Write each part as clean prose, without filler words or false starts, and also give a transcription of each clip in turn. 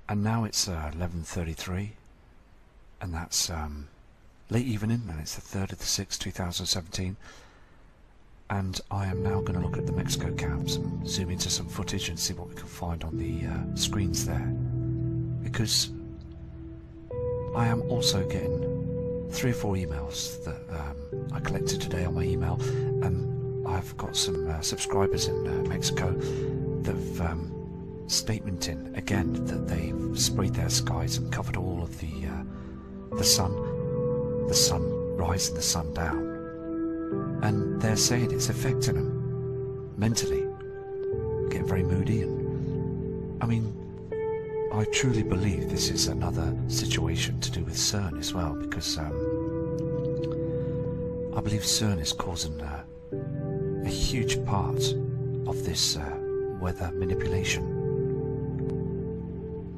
And now it's 11:33, and that's late evening, and it's the 3rd of the 6th, 2017. And I am now going to look at the Mexico camps and zoom into some footage and see what we can find on the screens there. Because I am also getting 3 or 4 emails that I collected today on my email, and I've got some subscribers in Mexico that have statementing again that they've sprayed their skies and covered all of the sun rise and the sun down, and they're saying it's affecting them mentally, getting very moody. And I mean, I truly believe this is another situation to do with CERN as well, because I believe CERN is causing a huge part of this weather manipulation.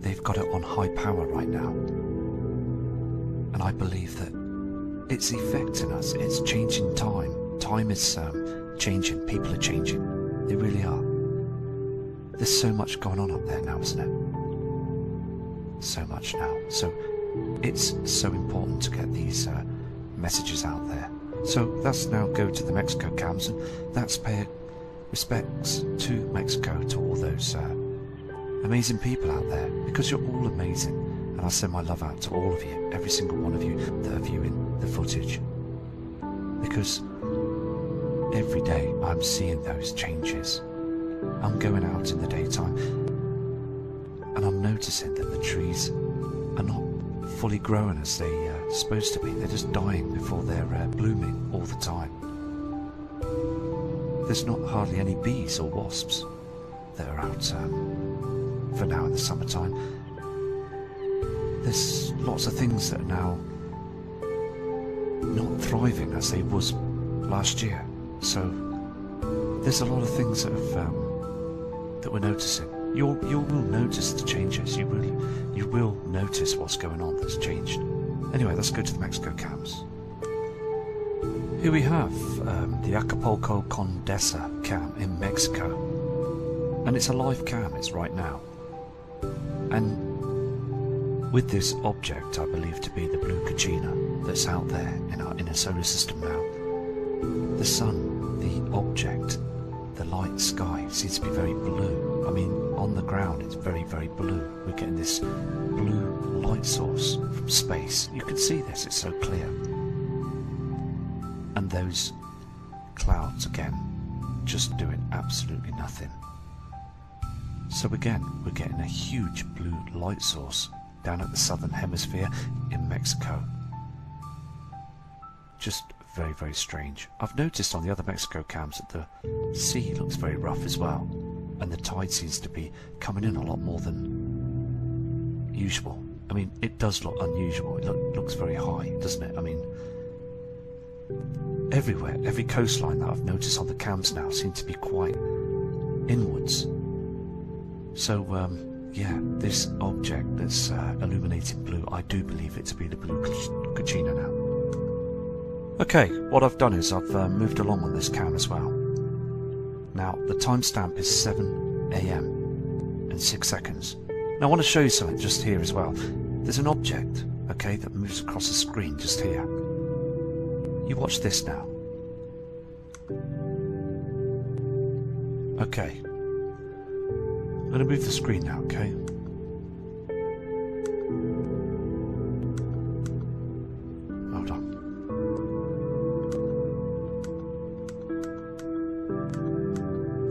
They've got it on high power right now, and I believe that it's affecting us. It's changing time. Time is changing. People are changing. They really are. There's so much going on up there now, isn't it? So much now. So it's so important to get these messages out there. So let's now go to the Mexico camps, and that's pay respects to Mexico, to all those amazing people out there, because you're all amazing, and I send my love out to all of you, every single one of you that are viewing the footage, because every day I'm seeing those changes. I'm going out in the daytime and I'm noticing that the trees are not fully growing as they're supposed to be. They're just dying before they're blooming all the time. There's not hardly any bees or wasps that are out for now in the summertime. There's lots of things that are now not thriving as they was last year. So there's a lot of things that have that we're noticing. You will notice the changes. You will notice what's going on that's changed. Anyway, let's go to the Mexico camps. Here we have the Acapulco Condesa camp in Mexico, and it's a live cam. It's right now, and with this object I believe to be the blue Kachina that's out there in our inner solar system now. The sun, the object, the light sky seems to be very blue. I mean, on the ground it's very, very blue. We're getting this blue light source from space. You can see this, it's so clear. And those clouds again, just doing absolutely nothing. So again, we're getting a huge blue light source down at the southern hemisphere in Mexico. Just very, very strange. I've noticed on the other Mexico camps that the sea looks very rough as well, and the tide seems to be coming in a lot more than usual. I mean, it does look unusual. It looks very high, doesn't it? I mean, everywhere, every coastline that I've noticed on the camps now seem to be quite inwards. So yeah, this object that's illuminating blue, I do believe it to be the blue Kachina now. Okay, what I've done is I've moved along on this cam as well. Now, the timestamp is 7 AM and 6 seconds. Now, I want to show you something just here as well. There's an object, okay, that moves across the screen just here. You watch this now. Okay. I'm going to move the screen now, okay? Hold on.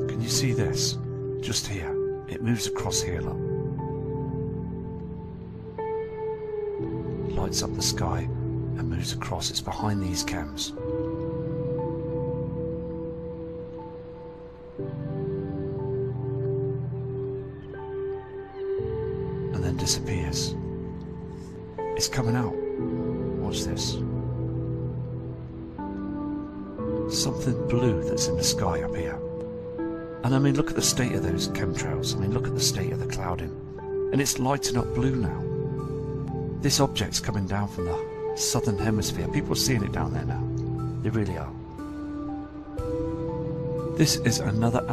Can you see this? Just here. It moves across here, look. Lights up the sky and moves across. It's behind these cams. And then disappears. It's coming out. Watch this. Something blue that's in the sky up here. And I mean, look at the state of those chemtrails. I mean, look at the state of the clouding. And it's lighting up blue now. This object's coming down from the southern hemisphere. People are seeing it down there now. They really are. This is another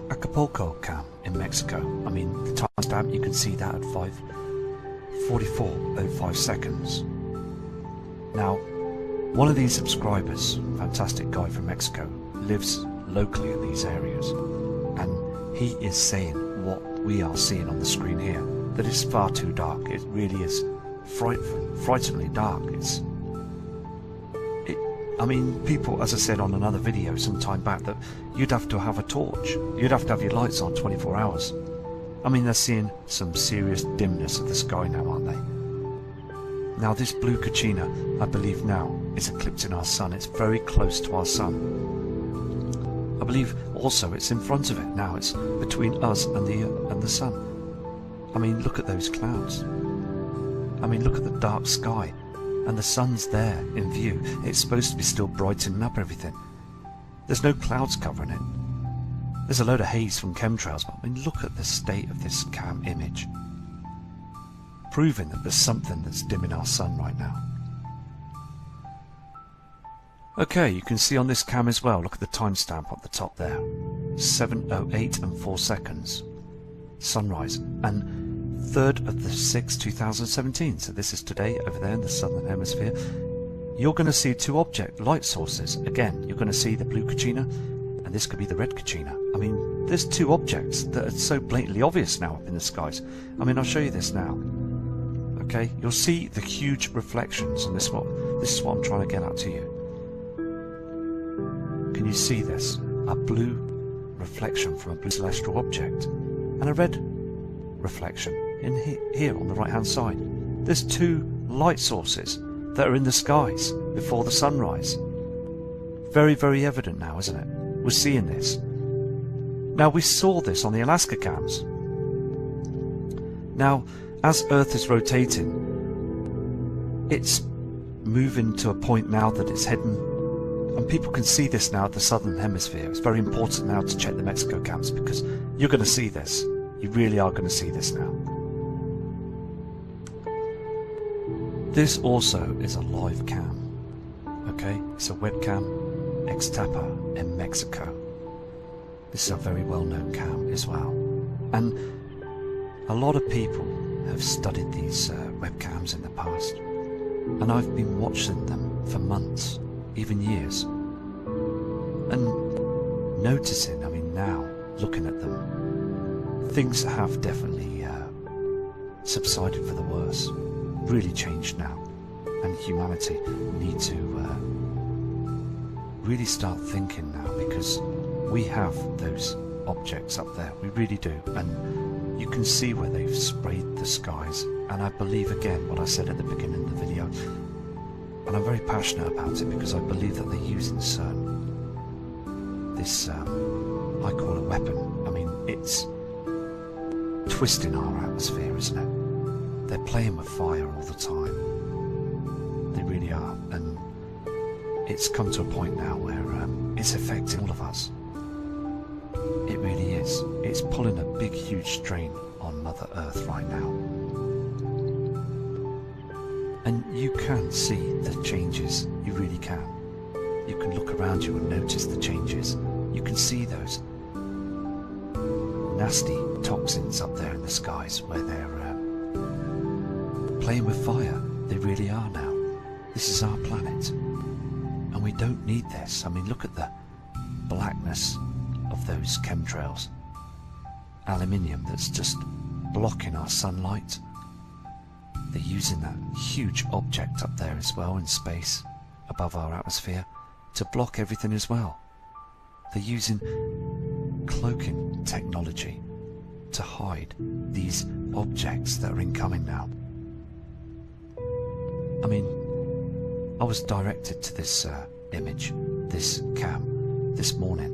Acapulco cam in Mexico. I mean, the timestamp, you can see that at 44.05 seconds. Now, one of these subscribers, fantastic guy from Mexico, lives locally in these areas, and he is saying what we are seeing on the screen here, that it's far too dark. It really is frighteningly dark. I mean, people, as I said on another video some time back, that you'd have to have a torch. You'd have to have your lights on 24 hours. I mean, they're seeing some serious dimness of the sky now, aren't they? Now, this blue Kachina, I believe now, is eclipsing our sun. It's very close to our sun. I believe also it's in front of it now. It's between us and the sun. I mean, look at those clouds. I mean, look at the dark sky. And the sun's there in view. It's supposed to be still brightening up everything. There's no clouds covering it. There's a load of haze from chemtrails, but I mean, look at the state of this cam image. Proving that there's something that's dimming our sun right now. Okay, you can see on this cam as well, look at the timestamp at the top there. 7:08 and 4 seconds. Sunrise. And 3rd of the 6th, 2017. So this is today over there in the southern hemisphere. You're going to see two object light sources. Again, you're going to see the blue Kachina, and this could be the red Kachina. I mean, there's two objects that are so blatantly obvious now up in the skies. I mean, I'll show you this now. Okay, you'll see the huge reflections, and this is what I'm trying to get out to you. Can you see this? A blue reflection from a blue celestial object, and a red reflection in here on the right hand side. There's two light sources that are in the skies before the sunrise. Very, very evident now, isn't it? We're seeing this. Now, we saw this on the Alaska cams. Now, as Earth is rotating, it's moving to a point now that it's heading, and people can see this now at the southern hemisphere. It's very important now to check the Mexico cams, because you're going to see this. You really are going to see this now. This also is a live cam. Okay, it's a webcam ex-tapa in Mexico. This is a very well-known cam as well. And a lot of people have studied these webcams in the past. And I've been watching them for months, even years. And noticing, I mean now, looking at them, things have definitely subsided for the worse, really changed now, and humanity need to really start thinking now, because we have those objects up there, we really do, and you can see where they've sprayed the skies. And I believe again what I said at the beginning of the video, and I'm very passionate about it, because I believe that they're using this I call a weapon. I mean, it's twisting our atmosphere, isn't it? They're playing with fire all the time. They really are. And it's come to a point now where it's affecting all of us. It really is. It's pulling a big, huge strain on Mother Earth right now. And you can see the changes. You really can. You can look around you and notice the changes. You can see those nasty toxins up there in the skies where they're playing with fire. They really are now. This is our planet, and we don't need this. I mean, look at the blackness of those chemtrails. Aluminium that's just blocking our sunlight. They're using that huge object up there as well in space above our atmosphere to block everything as well. They're using cloaking technology to hide these objects that are incoming now. I mean, I was directed to this image, this cam, this morning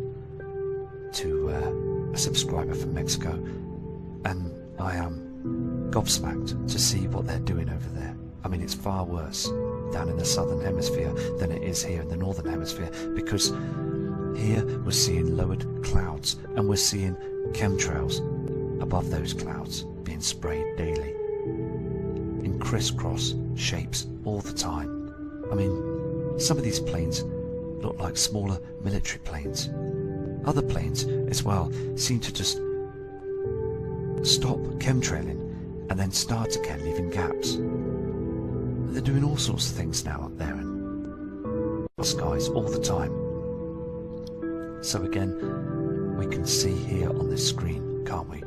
to a subscriber from Mexico, and I am gobsmacked to see what they're doing over there. I mean, it's far worse down in the southern hemisphere than it is here in the northern hemisphere, because here we're seeing lowered clouds and we're seeing chemtrails above those clouds being sprayed daily in crisscross shapes all the time. I mean, some of these planes look like smaller military planes. Other planes as well seem to just stop chemtrailing and then start again, leaving gaps. They're doing all sorts of things now up there in the skies all the time. So again, we can see here on this screen, can't we,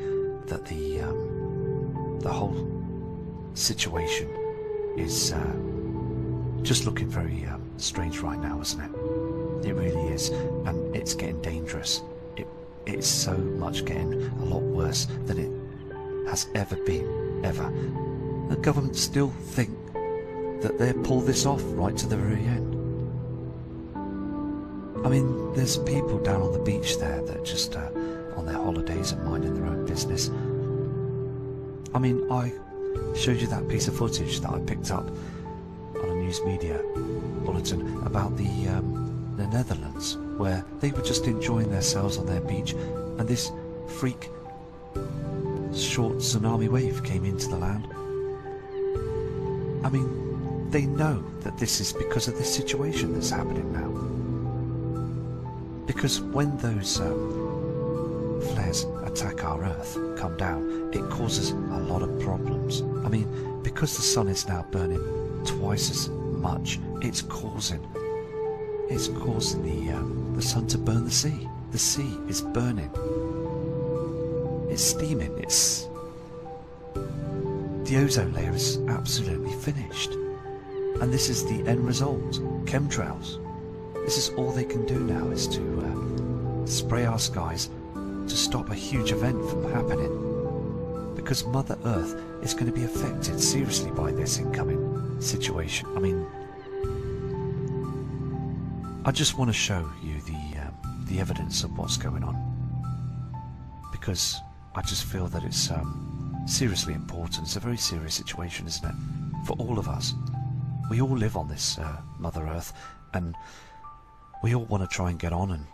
that the whole situation is just looking very strange right now, isn't it? It really is, and it's getting dangerous. It's so much getting a lot worse than it has ever been, ever. The government still think that they'll pull this off right to the very end. I mean, there's people down on the beach there that are just on their holidays and minding their own business. I mean, I showed you that piece of footage that I picked up on a news media bulletin about the Netherlands, where they were just enjoying themselves on their beach, and this freak short tsunami wave came into the land. I mean, they know that this is because of this situation that's happening now. Because when those flares attack our Earth, come down, it causes a lot of problems. I mean, because the sun is now burning twice as much, it's causing the sun to burn the sea. The sea is burning. It's steaming. The ozone layer is absolutely finished. And this is the end result. Chemtrails. This is all they can do now, is to spray our skies to stop a huge event from happening. Because Mother Earth is going to be affected seriously by this incoming situation. I mean, I just want to show you the evidence of what's going on, because I just feel that it's seriously important. It's a very serious situation, isn't it, for all of us? We all live on this Mother Earth, and we all want to try and get on and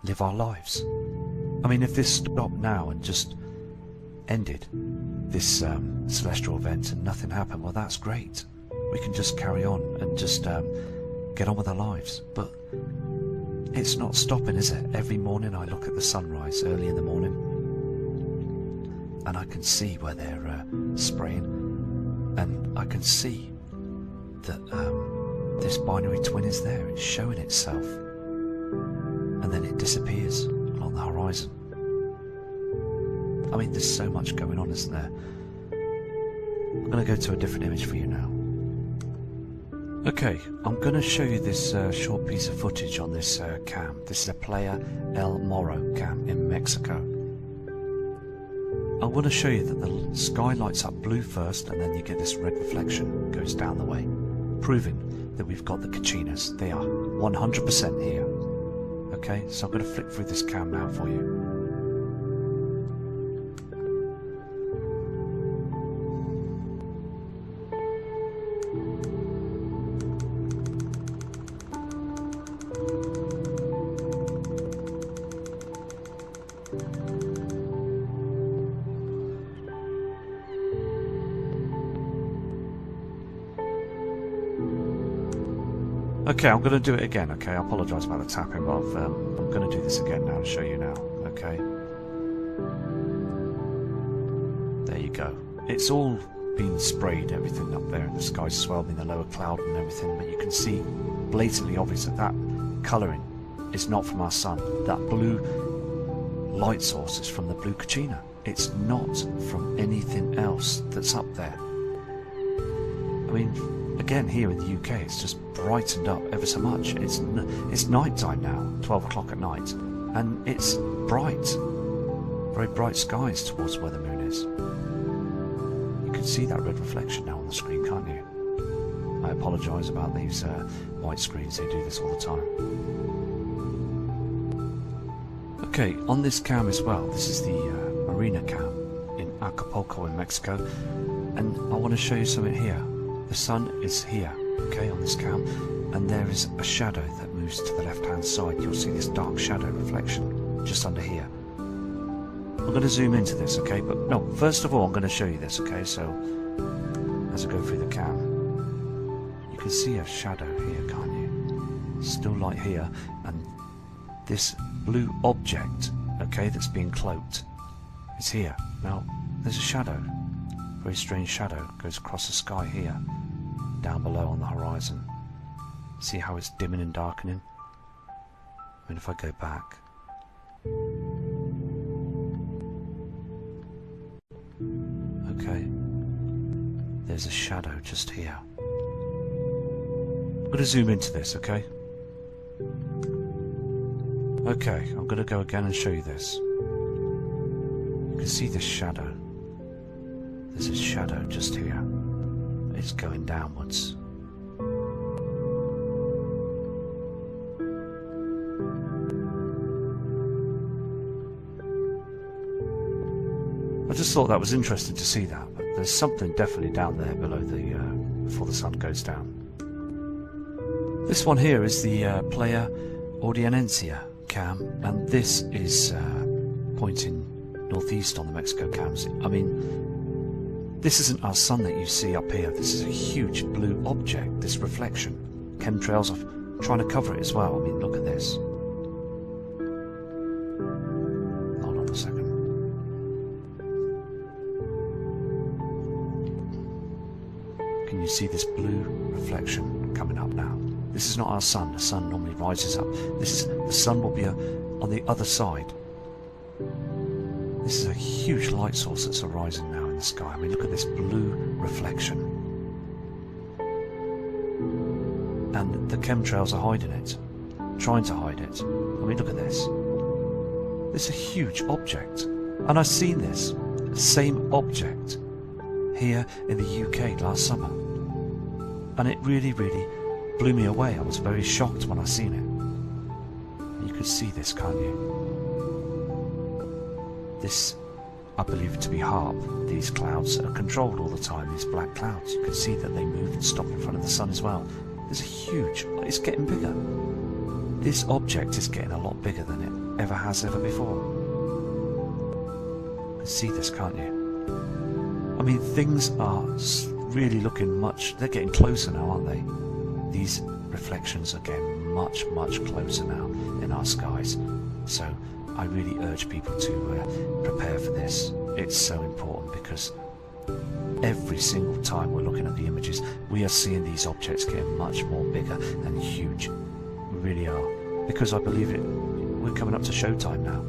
live our lives. I mean, if this stopped now and just ended, this celestial event, and nothing happened, well, that's great. We can just carry on and just get on with our lives. But it's not stopping, is it? Every morning I look at the sunrise early in the morning, and I can see where they're spraying, and I can see that this binary twin is there. It's showing itself, and then it disappears along the horizon. I mean, there's so much going on, isn't there? I'm going to go to a different image for you now. Okay, I'm going to show you this short piece of footage on this cam. This is a Playa El Morro cam in Mexico. I want to show you that the sky lights up blue first, and then you get this red reflection goes down the way, proving that we've got the Kachinas. They are 100% here. Okay, so I'm going to flick through this cam now for you. Okay, I'm going to do it again, okay? I apologise about the tapping, but I'm going to do this again now and show you now, okay? There you go. It's all been sprayed, everything up there in the sky, swelling the lower cloud and everything, but you can see blatantly obvious that that colouring is not from our sun. That blue light source is from the blue Kachina. It's not from anything else that's up there. I mean, again, here in the UK, it's just brightened up ever so much. It's night time now, 12 o'clock at night, and it's bright, very bright skies towards where the moon is. You can see that red reflection now on the screen, can't you? I apologise about these white screens, they do this all the time. Okay, on this cam as well, this is the Marina cam in Acapulco in Mexico, and I want to show you something here. The sun is here, okay, on this cam, and there is a shadow that moves to the left-hand side. You'll see this dark shadow reflection just under here. I'm going to zoom into this, okay, but no, first of all, I'm going to show you this, okay, so as I go through the cam, you can see a shadow here, can't you? Still light here, and this blue object, okay, that's being cloaked is here. Now, there's a shadow. Very strange shadow goes across the sky here, down below on the horizon. See how it's dimming and darkening? I mean, if I go back, okay, there's a shadow just here. I'm going to zoom into this, okay? Okay, I'm going to go again and show you this. You can see this shadow. There's a shadow just here. It's going downwards. I just thought that was interesting to see that, but there's something definitely down there below the before the sun goes down. This one here is the Playa Ordinanza cam, and this is pointing northeast on the Mexico cams. I mean, this isn't our sun that you see up here. This is a huge blue object, this reflection. Chemtrails are trying to cover it as well. I mean, look at this. Hold on a second. Can you see this blue reflection coming up now? This is not our sun. The sun normally rises up. The sun will be on the other side. This is a huge light source that's arising now in the sky. I mean, look at this blue reflection. And the chemtrails are hiding it, trying to hide it. I mean, look at this. This is a huge object. And I've seen this same object here in the UK last summer. And it really, really blew me away. I was very shocked when I seen it. You could see this, can't you? This, I believe it to be HAARP. These clouds are controlled all the time, these black clouds. You can see that they move and stop in front of the sun as well. There's a huge, it's getting bigger. This object is getting a lot bigger than it ever has ever before. You can see this, can't you? I mean, things are really looking they're getting closer now, aren't they? These reflections are getting much, much closer now in our skies. So I really urge people to prepare for this. It's so important because every single time we're looking at the images, we are seeing these objects getting much more bigger and huge. We really are. Because I believe it, we're coming up to showtime now.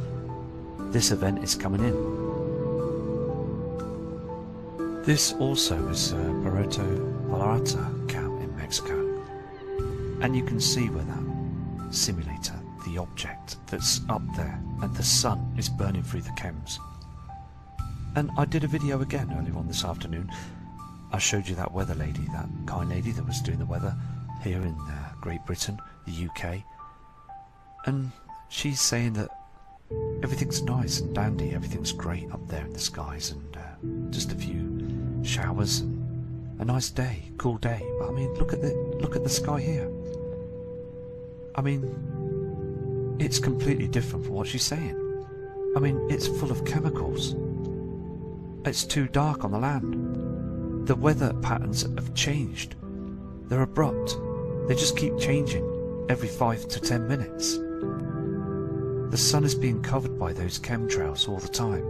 This event is coming in. This also is Puerto Vallarta camp in Mexico. And you can see where that simulator, the object that's up there, and the sun is burning through the chems. And I did a video again earlier on this afternoon. I showed you that weather lady, that kind lady that was doing the weather here in Great Britain, the UK. And she's saying that everything's nice and dandy, everything's great up there in the skies, and just a few showers and a nice day, cool day. But I mean, look at the sky here. I mean, it's completely different from what she's saying. I mean, it's full of chemicals. It's too dark on the land. The weather patterns have changed. They're abrupt. They just keep changing every 5 to 10 minutes. The sun is being covered by those chemtrails all the time.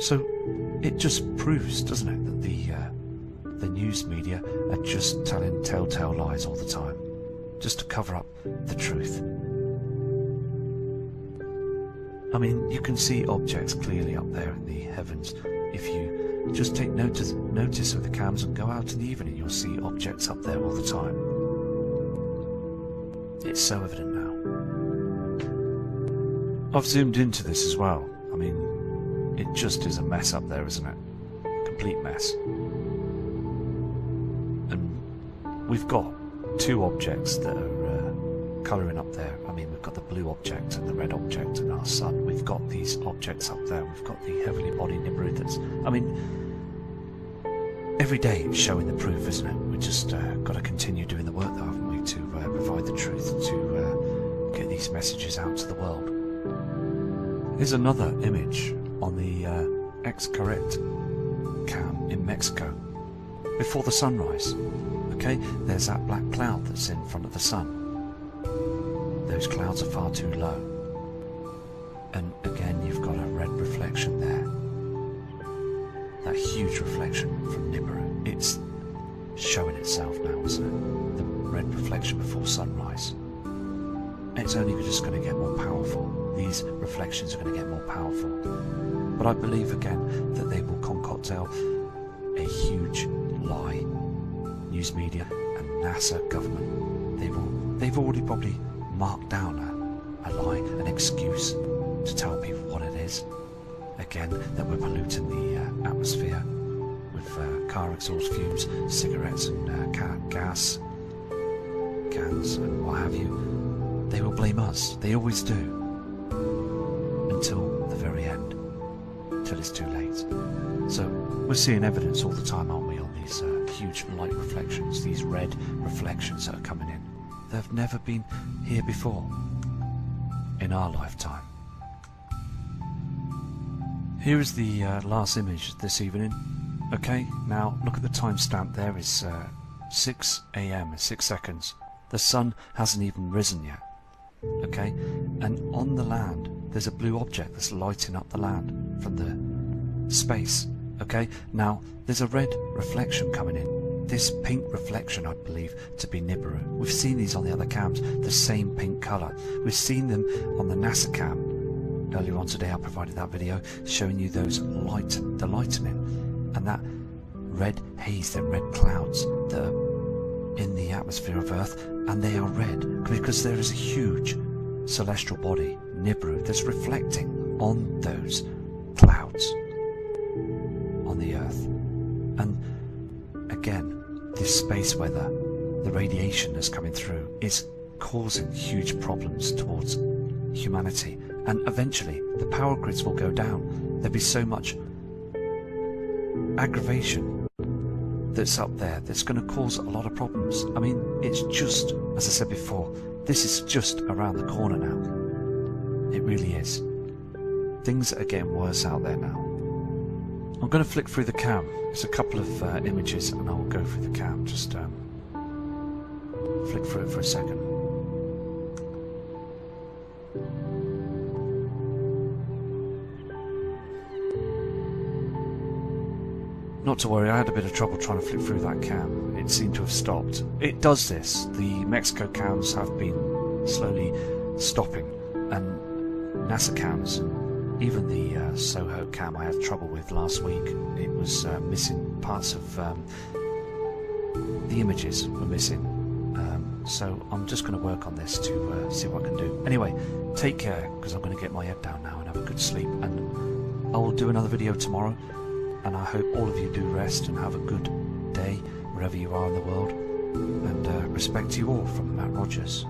So it just proves, doesn't it, that the news media are just telling telltale lies all the time, just to cover up the truth. I mean, you can see objects clearly up there in the heavens. If you just take notice of the cams and go out in the evening, you'll see objects up there all the time. It's so evident now. I've zoomed into this as well. I mean, it just is a mess up there, isn't it? Complete mess. And we've got two objects that are colouring up there. I mean, we've got the blue object and the red object and our sun. We've got these objects up there. We've got the heavenly body Nibiru that's... I mean, every day it's showing the proof, isn't it? We just got to continue doing the work, though, haven't we, to provide the truth, to get these messages out to the world. Here's another image on the X-Correct cam in Mexico before the sunrise. Okay, there's that black cloud that's in front of the sun. Those clouds are far too low. And again, you've got a red reflection there. that huge reflection from Nibiru. It's showing itself now, isn't it? The red reflection before sunrise. It's only just going to get more powerful. These reflections are going to get more powerful. But I believe again that they will concoct a huge lie. News media and NASA government, they've already probably marked down a lie, an excuse to tell people what it is. Again, that we're polluting the atmosphere with car exhaust fumes, cigarettes and gas cans and what have you. They will blame us. They always do. Until the very end. Till it's too late. So we're seeing evidence all the time, aren't we, on these huge light reflections, these red reflections that are coming in. They've never been here before in our lifetime. Here is the last image this evening. Okay, now look at the timestamp there. Is 6 AM, 6 seconds. The sun hasn't even risen yet. Okay, and on the land there's a blue object that's lighting up the land from the space. Okay, now there's a red reflection coming in. This pink reflection I believe to be Nibiru. We've seen these on the other cams, the same pink colour. We've seen them on the NASA cam. Earlier on today I provided that video showing you those the lightening and that red haze, them red clouds that are in the atmosphere of Earth, and they are red because there is a huge celestial body, Nibiru, that's reflecting on those clouds on the Earth. And again, this space weather, the radiation that's coming through is causing huge problems towards humanity, and eventually the power grids will go down. There'll be so much aggravation that's up there that's going to cause a lot of problems. I mean, it's just, as I said before, this is just around the corner now. It really is. Things are getting worse out there now. I'm going to flick through the cam. It's a couple of images and I'll go through the cam. Just flick through it for a second. Not to worry, I had a bit of trouble trying to flick through that cam. It seemed to have stopped. It does this. The Mexico cams have been slowly stopping, and NASA cams, even the Soho cam I had trouble with last week. It was missing parts of the images were missing. So I'm just going to work on this to see what I can do. Anyway, take care, because I'm going to get my head down now and have a good sleep, and I will do another video tomorrow. And I hope all of you do rest and have a good day wherever you are in the world. And respect to you all from Matt Rogers.